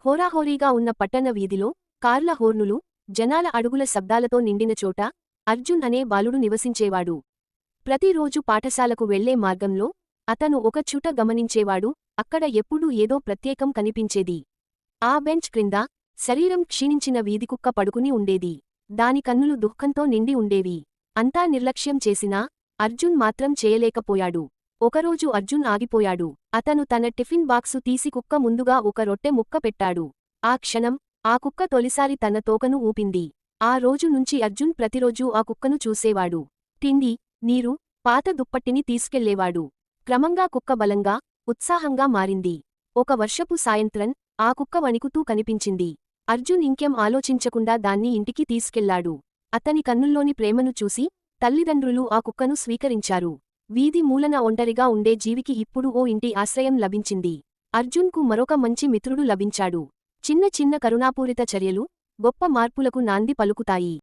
హోరాహోరీగా ఉన్న పట్టణ వీధిలో కార్ల హోర్నులు, జనాల అడుగుల శబ్దాలతో నిండిన చోట అర్జున్ అనే బాలుడు నివసించేవాడు. ప్రతిరోజు పాఠశాలకు వెళ్లే మార్గంలో అతను ఒక చుట గమనించేవాడు, అక్కడ ఎప్పుడూ ఏదో ప్రత్యేకం కనిపించేది. ఆ బెంచ్ క్రింద శరీరం క్షీణించిన వీధికుక్క పడుకుని ఉండేది. దాని కన్నులు దుఃఖంతో నిండి ఉండేవి. అంతా నిర్లక్ష్యం చేసినా అర్జున్ మాత్రం చేయలేకపోయాడు. ఒకరోజు అర్జున్ ఆగిపోయాడు. అతను తన టిఫిన్ బాక్సు తీసి కుక్క ముందుగా ఒక రొట్టె ముక్క పెట్టాడు. ఆ క్షణం ఆ కుక్క తొలిసారి తన తోకను ఊపింది. ఆ రోజు నుంచి అర్జున్ ప్రతిరోజూ ఆ కుక్కను చూసేవాడు. తిండి, నీరు, పాత దుప్పట్టిని తీసుకెళ్లేవాడు. క్రమంగా కుక్క బలంగా, ఉత్సాహంగా మారింది. ఒక వర్షపు సాయంత్రం ఆ కుక్క వణికుతూ కనిపించింది. అర్జున్ ఇంకేం ఆలోచించకుండా దాన్ని ఇంటికి తీసుకెళ్లాడు. అతని కన్నుల్లోని ప్రేమను చూసి తల్లిదండ్రులు ఆ కుక్కను స్వీకరించారు. వీధి మూలన ఒంటరిగా ఉండే జీవికి ఇప్పుడు ఓ ఇంటి ఆశ్రయం లభించింది. అర్జున్కు మరొక మంచి మిత్రుడు లభించాడు. చిన్న చిన్న కరుణాపూరిత చర్యలు గొప్ప మార్పులకు నాంది పలుకుతాయి.